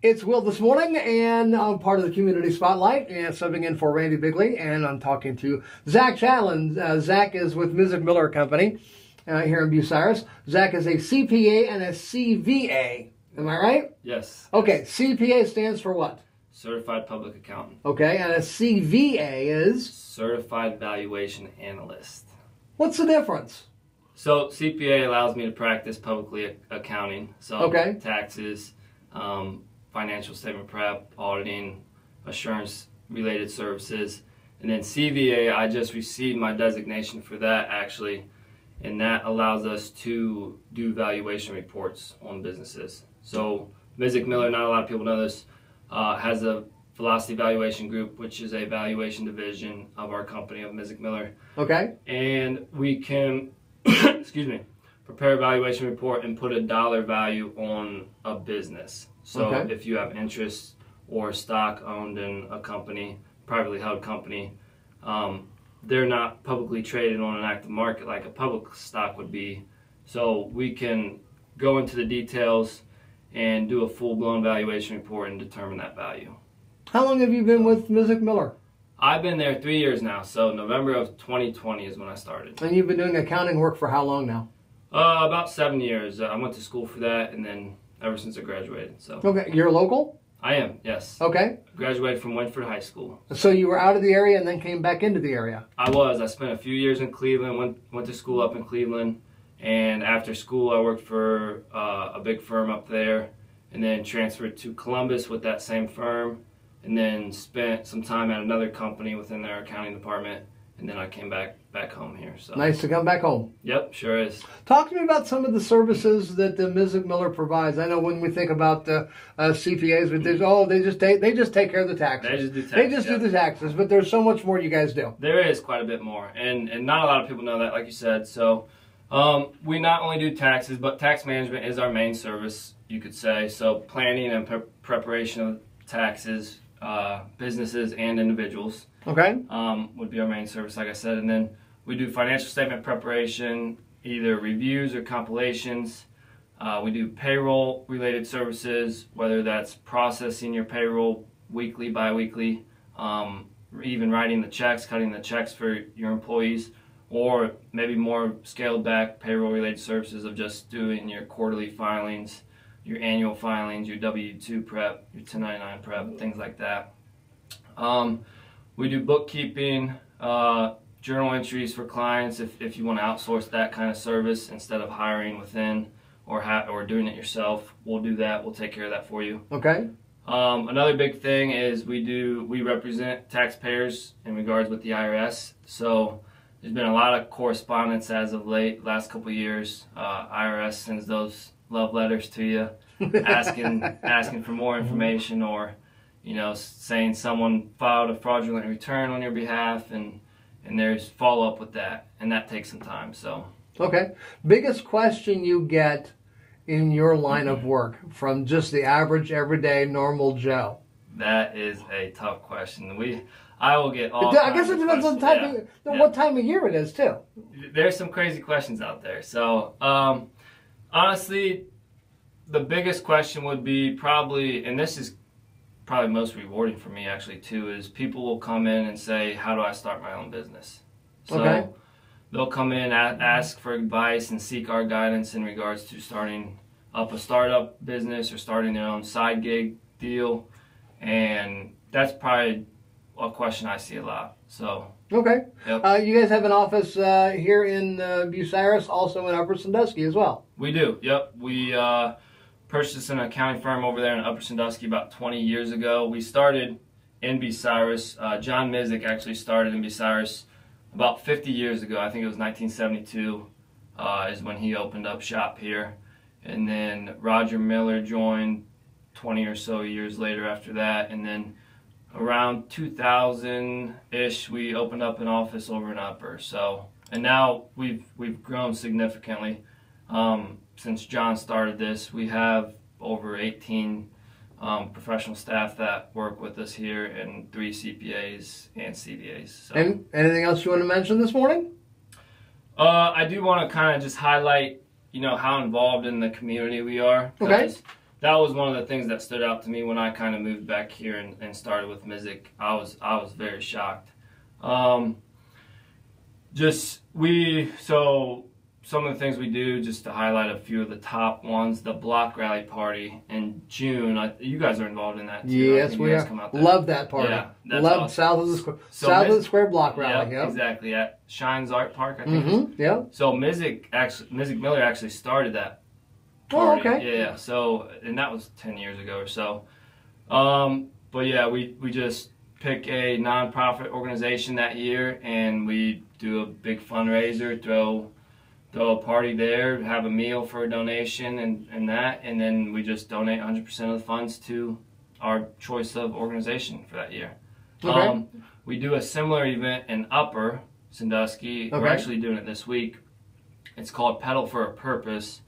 It's Will this morning, and I'm part of the Community Spotlight, and subbing in for Randy Bigley, and I'm talking to Zach Chatain. Zach is with Mizick-Miller Company here in Bucyrus. Zach is a CPA and a CVA. Am I right? Yes. Okay, CPA stands for what? Certified Public Accountant. Okay, and a CVA is? Certified Valuation Analyst. What's the difference? So CPA allows me to practice publicly accounting. So okay. Taxes, financial statement prep, auditing, assurance-related services. And then CVA, I just received my designation for that, actually, and that allows us to do valuation reports on businesses. So Mizick-Miller, not a lot of people know this, has a Velocity Valuation Group, which is a valuation division of our company, of Mizick-Miller. Okay. And we can, excuse me, prepare a valuation report and put a dollar value on a business. So okay. If you have interest or stock owned in a company, privately held company, they're not publicly traded on an active market like a public stock would be. So we can go into the details and do a full-blown valuation report and determine that value. How long have you been with Mizick-Miller? I've been there 3 years now, so November of 2020 is when I started. And you've been doing accounting work for how long now? About 7 years. I went to school for that, and then ever since I graduated. So. Okay, you're local? I am, yes. Okay. I graduated from Winford High School. So you were out of the area and then came back into the area? I was. I spent a few years in Cleveland, went to school up in Cleveland, and after school I worked for a big firm up there, and then transferred to Columbus with that same firm, and then spent some time at another company within their accounting department, and then I came back home here. So nice to come back home. Yep, sure is. Talk to me about some of the services that the Mizick-Miller provides. I know when we think about CPAs, they just take care of the taxes. They just do taxes. They just do the taxes, but there's so much more you guys do. There is quite a bit more, and not a lot of people know that, like you said. So we not only do taxes, but tax management is our main service, you could say. So planning and preparation of taxes, businesses and individuals. Okay. Would be our main service, like I said. And then we do financial statement preparation, either reviews or compilations. We do payroll-related services, whether that's processing your payroll weekly, bi-weekly, even writing the checks, cutting the checks for your employees, or maybe more scaled-back payroll-related services of just doing your quarterly filings, your annual filings, your W-2 prep, your 1099 prep, things like that. We do bookkeeping, journal entries for clients if you want to outsource that kind of service instead of hiring within or doing it yourself. We'll do that. We'll take care of that for you. Okay. Another big thing is we represent taxpayers in regards with the IRS. So there's been a lot of correspondence as of late, last couple of years. IRS sends those love letters to you, asking for more information, or saying someone filed a fraudulent return on your behalf, and there's follow-up with that, and that takes some time. So okay. Biggest question you get in your line of work from just the average, everyday, normal Joe? That is a tough question. I will get all I guess it depends on what time of year it is, too. There's some crazy questions out there. So honestly, the biggest question would be probably, and this is probably most rewarding for me actually too, is people will come in and say, how do I start my own business? So okay. They'll come in, ask for advice and seek our guidance in regards to starting up a startup business or starting their own side gig deal, and that's probably a question I see a lot. So okay. Yep. You guys have an office here in Bucyrus, also in Upper Sandusky as well. We do, yep. We purchased an accounting firm over there in Upper Sandusky about 20 years ago. We started in Bucyrus. John Mizick actually started in Bucyrus about 50 years ago. I think it was 1972 is when he opened up shop here. And then Roger Miller joined 20 or so years later after that. And then around 2000-ish, we opened up an office over in Upper. So, and now we've grown significantly. Since John started this, we have over 18 professional staff that work with us here, and 3 CPAs and CVAs. So. And anything else you want to mention this morning? I do want to kind of just highlight, how involved in the community we are. Okay. that was one of the things that stood out to me when I kind of moved back here and started with Mizick. I was very shocked. So some of the things we do, just to highlight a few of the top ones, the block rally party in June. You guys are involved in that too. Yes, we are. Love that party. Yeah, that's Love awesome. South of the Square block rally. Yep, exactly, at Shine's Art Park, I think. Yeah. So Mizick-Miller actually started that party. Oh, okay. Yeah. So, and that was 10 years ago or so. But yeah, we just pick a nonprofit organization that year, and we do a big fundraiser, throw a party there, have a meal for a donation and then we just donate 100% of the funds to our choice of organization for that year. Okay. We do a similar event in Upper Sandusky. Okay. We're actually doing it this week. It's called Pedal for a Purpose.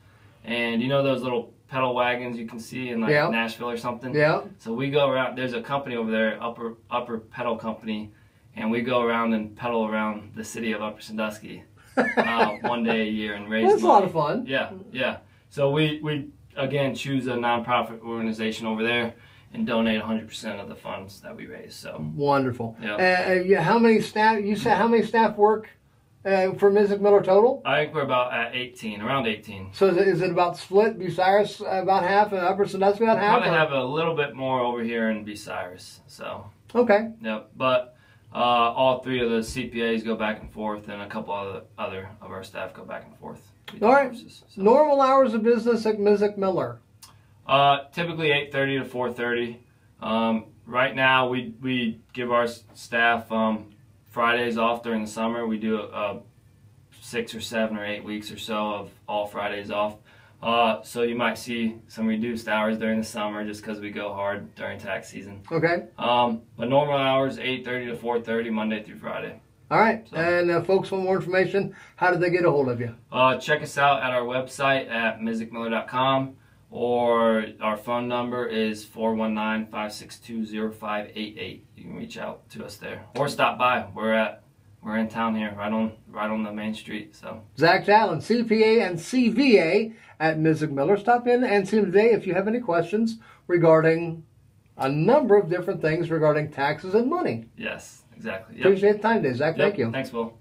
And you know those little pedal wagons you can see in like Nashville or something? Yeah. So we go around, there's a company over there, Upper Pedal Company, and we go around and pedal around the city of Upper Sandusky. One day a year and raise That's money. a lot of fun. Yeah. So we again choose a nonprofit organization over there and donate 100% of the funds that we raise. So wonderful. Yeah. How many staff? You said how many staff work for Mizick-Miller total? I think we're about at around 18. So is it about split? Bucyrus about half, and Upper Sandusky about half? Probably have a little bit more over here in Bucyrus. So. Okay. Yep. But all three of the CPAs go back and forth, and a couple other of our staff go back and forth. All right. Courses, so. Normal hours of business at Mizick-Miller? Typically 8:30 to 4:30. Right now, we give our staff Fridays off during the summer. We do 6 or 7 or 8 weeks or so of all Fridays off. So you might see some reduced hours during the summer just because we go hard during tax season. Okay. But normal hours, 8:30 to 4:30, Monday through Friday. All right. So. And folks want more information, how do they get a hold of you? Check us out at our website at Mizick-Miller.com, or our phone number is 419-562-0588. You can reach out to us there, or stop by. We're in town here, right on the main street. So Zach Chatain, CPA and CVA at Mizick-Miller. Stop in and see him today if you have any questions regarding a number of different things regarding taxes and money. Yes, exactly. Yep. Appreciate the time today, Zach. Yep. Thank you. Thanks, Will.